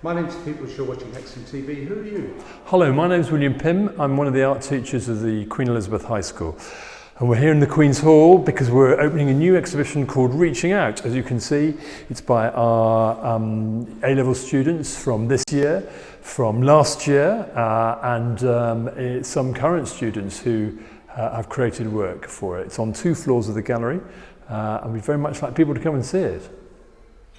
My name's Pete, you're watching Hexham TV. Who are you? Hello, my name's William Pym. I'm one of the art teachers of the Queen Elizabeth High School. And we're here in the Queen's Hall because we're opening a new exhibition called Reaching Out. As you can see, it's by our A-level students from this year, from last year, and some current students who have created work for it. It's on 2 floors of the gallery, and we'd very much like people to come and see it.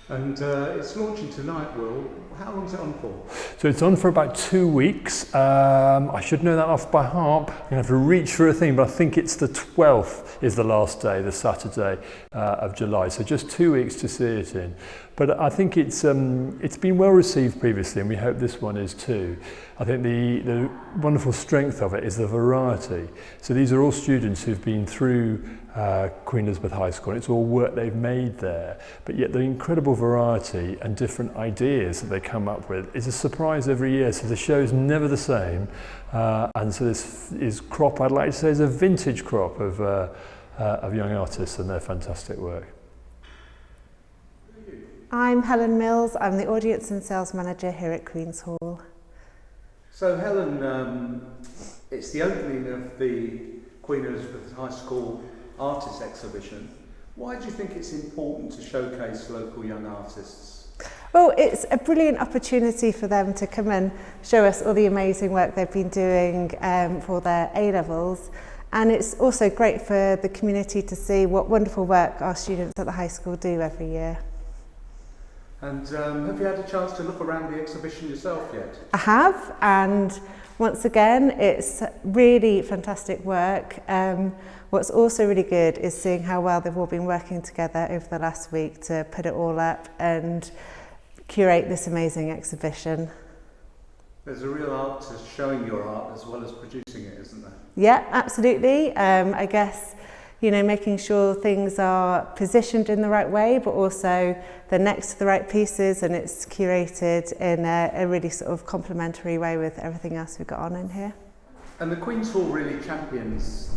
And it's launching tonight, Will. How long is it on for? So it's on for about 2 weeks. I should know that off by heart. I'm going to have to reach for a thing, but I think it's the 12th is the last day, the Saturday of July. So just 2 weeks to see it in. But I think it's been well received previously, and we hope this one is too. I think the wonderful strength of it is the variety. So these are all students who've been through Queen Elizabeth High School, and it's all work they've made there, but yet the incredible variety and different ideas that they come up with is a surprise every year. So the show is never the same, and so this is crop, I'd like to say, is a vintage crop of young artists and their fantastic work. I'm Helen Mills. I'm the Audience and Sales Manager here at Queen's Hall. So Helen, it's the opening of the Queen Elizabeth High School Artists Exhibition. Why do you think it's important to showcase local young artists? Well, it's a brilliant opportunity for them to come and show us all the amazing work they've been doing for their A-levels. And it's also great for the community to see what wonderful work our students at the high school do every year. And have you had a chance to look around the exhibition yourself yet? I have, and once again, it's really fantastic work. What's also really good is seeing how well they've all been working together over the last week to put it all up and curate this amazing exhibition. There's a real art to showing your art as well as producing it, isn't there? Yeah, absolutely. I guess, making sure things are positioned in the right way, but also they're next to the right pieces and it's curated in a really sort of complementary way with everything else we've got on in here. And the Queen's Hall really champions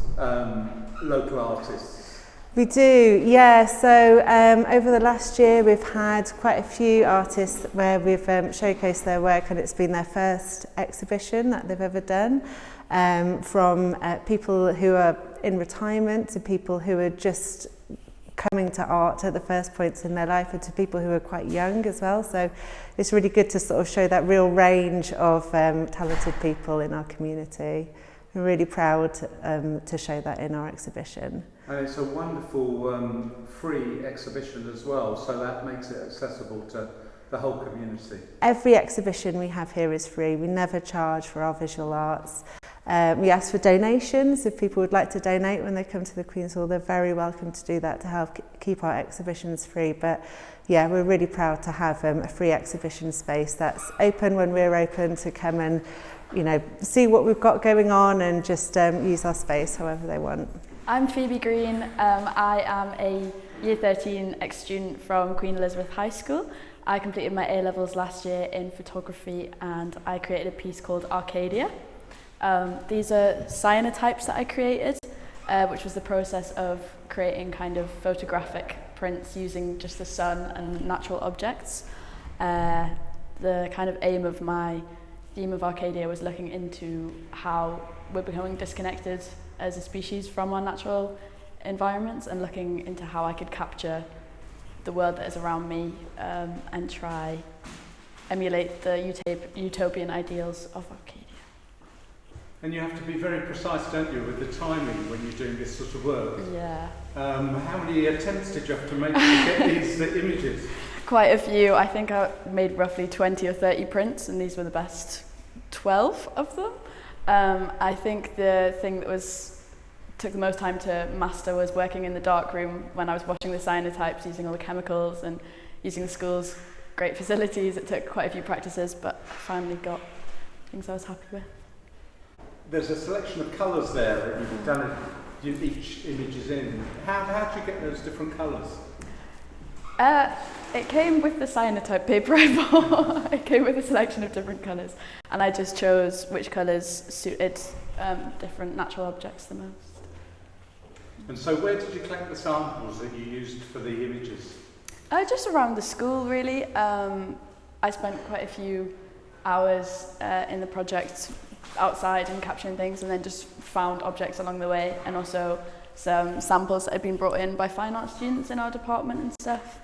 local artists. We do, yeah. So over the last year we've had quite a few artists where we've showcased their work, and it's been their first exhibition that they've ever done. From people who are in retirement to people who are just coming to art at the first points in their life, and to people who are quite young as well. So it's really good to sort of show that real range of talented people in our community. We're really proud to show that in our exhibition. And it's a wonderful free exhibition as well, so that makes it accessible to the whole community. Every exhibition we have here is free. We never charge for our visual arts. We ask for donations. If people would like to donate when they come to the Queen's Hall, they're very welcome to do that to help keep our exhibitions free. But yeah, we're really proud to have a free exhibition space that's open when we're open, to come and see what we've got going on and just use our space however they want. I'm Phoebe Green. I am a Year 13 ex-student from Queen Elizabeth High School. I completed my A-levels last year in photography, and I created a piece called Arcadia. These are cyanotypes that I created, which was the process of creating kind of photographic prints using just the sun and natural objects. The kind of aim of my theme of Arcadia was looking into how we're becoming disconnected as a species from our natural environments, and looking into how I could capture the world that is around me and try emulate the utopian ideals of Arcadia. And you have to be very precise, don't you, with the timing when you're doing this sort of work? Yeah. How many attempts did you have to make to get these images? Quite a few. I think I made roughly 20 or 30 prints, and these were the best 12 of them. I think the thing that took the most time to master was working in the darkroom when I was watching the cyanotypes, using all the chemicals and using the school's great facilities. It took quite a few practices, but I finally got things I was happy with. There's a selection of colours there that you've done each image is in. How do you get those different colours? It came with the cyanotype paper I bought. It came with a selection of different colours, and I just chose which colours suited different natural objects the most. And so where did you collect the samples that you used for the images? Just around the school, really. I spent quite a few hours in the project outside and capturing things, and then just found objects along the way, and also some samples that had been brought in by fine art students in our department and stuff.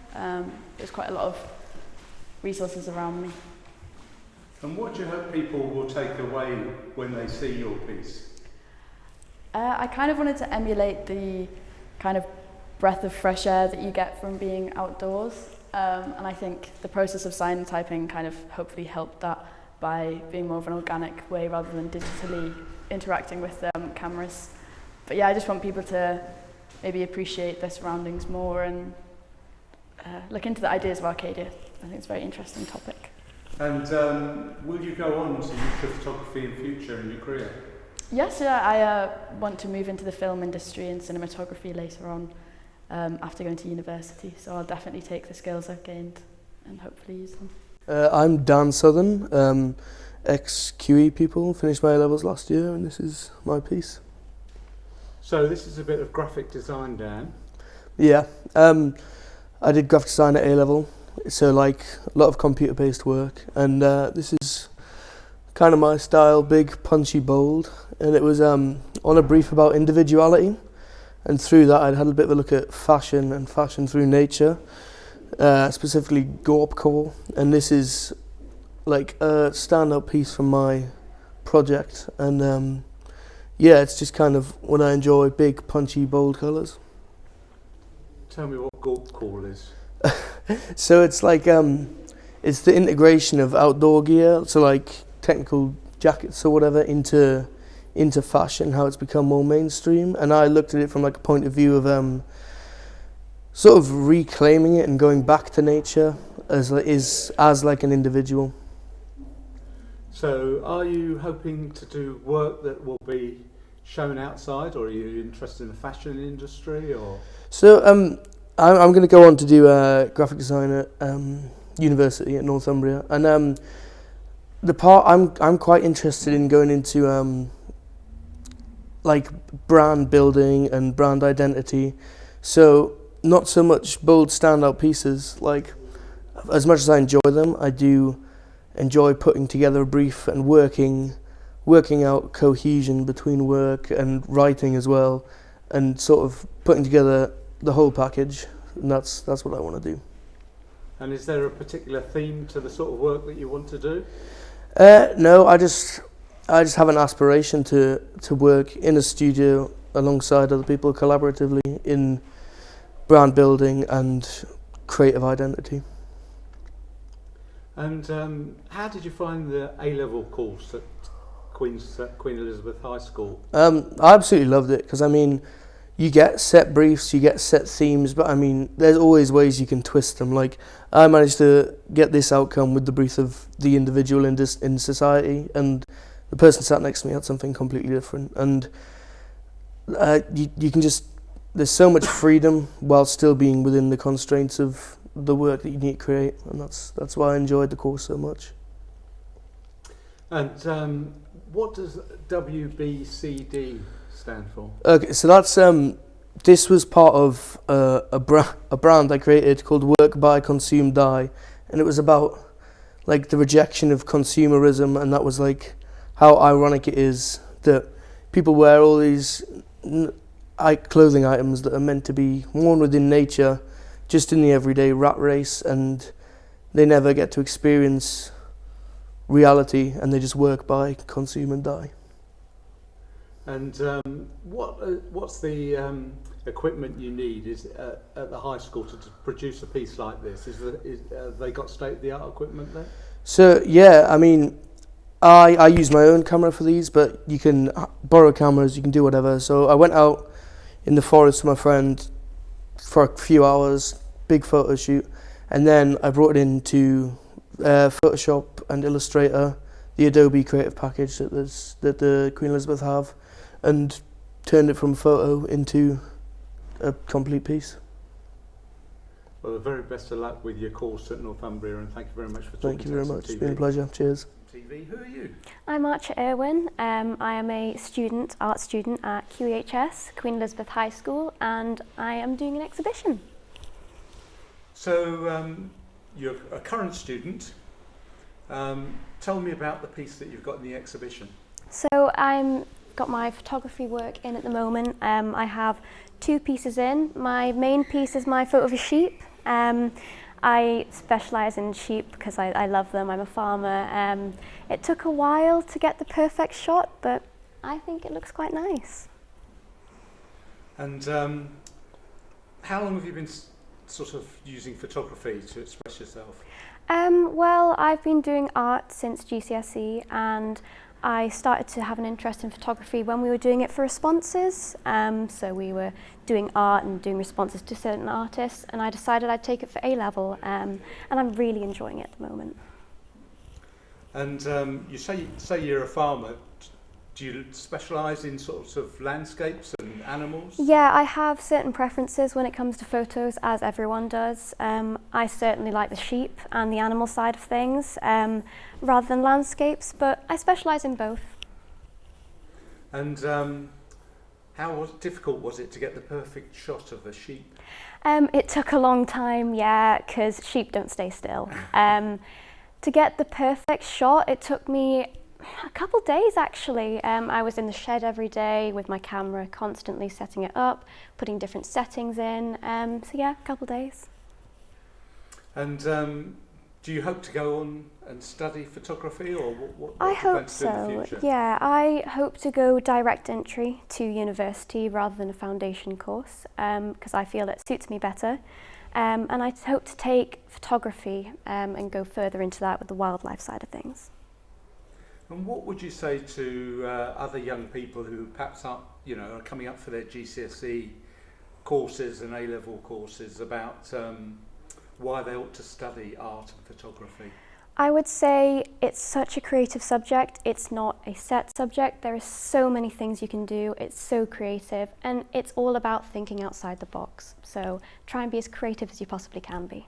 There's quite a lot of resources around me. And what do you hope people will take away when they see your piece? I kind of wanted to emulate the kind of breath of fresh air that you get from being outdoors, and I think the process of cyanotyping kind of hopefully helped that by being more of an organic way rather than digitally interacting with cameras. But yeah, I just want people to maybe appreciate their surroundings more and look into the ideas of Arcadia. I think it's a very interesting topic. And will you go on to use photography in future in your career? Yes, yeah, I want to move into the film industry and cinematography later on after going to university. So I'll definitely take the skills I've gained and hopefully use them. I'm Dan Southern, ex-QE pupil, finished my A-levels last year, and this is my piece. So this is a bit of graphic design, Dan. Yeah, I did graphic design at A-level, so like a lot of computer-based work, and this is kind of my style, big, punchy, bold, and it was on a brief about individuality, and through that I'd had a bit of a look at fashion and fashion through nature, specifically Gorpcore, and this is like a standout piece from my project, and yeah, it's just kind of what I enjoy, big, punchy, bold colours. Tell me what Gorpcore is. So it's like it's the integration of outdoor gear, so like technical jackets or whatever, into fashion, how it's become more mainstream, and I looked at it from like a point of view of sort of reclaiming it and going back to nature as like an individual. So are you hoping to do work that will be shown outside, or are you interested in the fashion industry? Or so I'm going to go on to do graphic design at university at Northumbria, and the part I'm quite interested in going into like brand building and brand identity. So not so much bold standout pieces, like as much as I enjoy them, I do enjoy putting together a brief and working out cohesion between work and writing as well, and sort of putting together the whole package, and that's what I want to do. And is there a particular theme to the sort of work that you want to do? No, I just have an aspiration to work in a studio alongside other people collaboratively in brand building and creative identity. And how did you find the A-level course at Queen Elizabeth High School? I absolutely loved it, because I mean, you get set briefs, you get set themes, but I mean, there's always ways you can twist them. Like, I managed to get this outcome with the brief of the individual in society, and the person sat next to me had something completely different. And you can just, there's so much freedom while still being within the constraints of the work that you need to create, and that's why I enjoyed the course so much. And what does WBCD stand for? Okay, so that's this was part of a brand I created called Work, Buy, Consume, Die, and it was about like the rejection of consumerism, and that was like how ironic it is that people wear all these clothing items that are meant to be worn within nature, just in the everyday rat race, and they never get to experience reality, and they just work, buy, consume, and die. And what's the equipment you need at the high school to produce a piece like this? Have they got state-of-the-art equipment there? So yeah, I mean, I use my own camera for these, but you can borrow cameras, you can do whatever. So I went out in the forest with my friend for a few hours, big photo shoot, and then I brought it into Photoshop and Illustrator, the Adobe creative package that the Queen Elizabeth have, and turned it from photo into a complete piece. Well, the very best of luck with your course at Northumbria, and thank you very much for talking to us. Thank you very much. It's been a pleasure. Cheers. TV, who are you? I'm Archer Irwin. I am a art student at QEHS, Queen Elizabeth High School, and I am doing an exhibition. So you're a current student, Tell me about the piece that you've got in the exhibition. So I'm got my photography work in at the moment. I have 2 pieces in. My main piece is my photo of a sheep. I specialise in sheep because I love them. I'm a farmer. It took a while to get the perfect shot, but I think it looks quite nice. And how long have you been sort of using photography to express yourself? Well, I've been doing art since GCSE, and I started to have an interest in photography when we were doing it for responses. So we were doing art and doing responses to certain artists, and I decided I'd take it for A-level, and I'm really enjoying it at the moment. And you say you're a farmer. Do you specialise in sorts of landscapes and animals? Yeah, I have certain preferences when it comes to photos, as everyone does. I certainly like the sheep and the animal side of things rather than landscapes, but I specialise in both. And how difficult was it to get the perfect shot of a sheep? It took a long time, yeah, because sheep don't stay still. To get the perfect shot, it took me a couple days actually. I was in the shed every day with my camera, constantly setting it up, putting different settings in. So yeah, a couple days. And do you hope to go on and study photography, or what I do you plan hope to do in so. the future? Yeah, I hope to go direct entry to university rather than a foundation course because I feel it suits me better. And I hope to take photography and go further into that with the wildlife side of things. And what would you say to other young people who perhaps are coming up for their GCSE courses and A-level courses about why they ought to study art and photography? I would say it's such a creative subject. It's not a set subject. There are so many things you can do. It's so creative, and it's all about thinking outside the box. So try and be as creative as you possibly can be.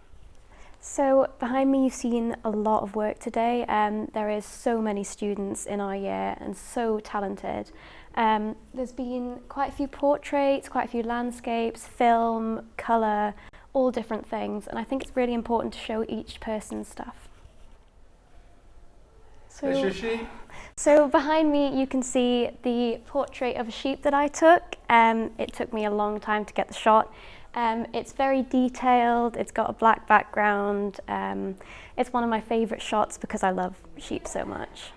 So behind me you've seen a lot of work today. There is so many students in our year and so talented. There's been quite a few portraits, quite a few landscapes, film, colour, all different things, and I think it's really important to show each person's stuff. There's your sheep. So behind me you can see the portrait of a sheep that I took. It took me a long time to get the shot. It's very detailed, it's got a black background. It's one of my favourite shots because I love sheep so much.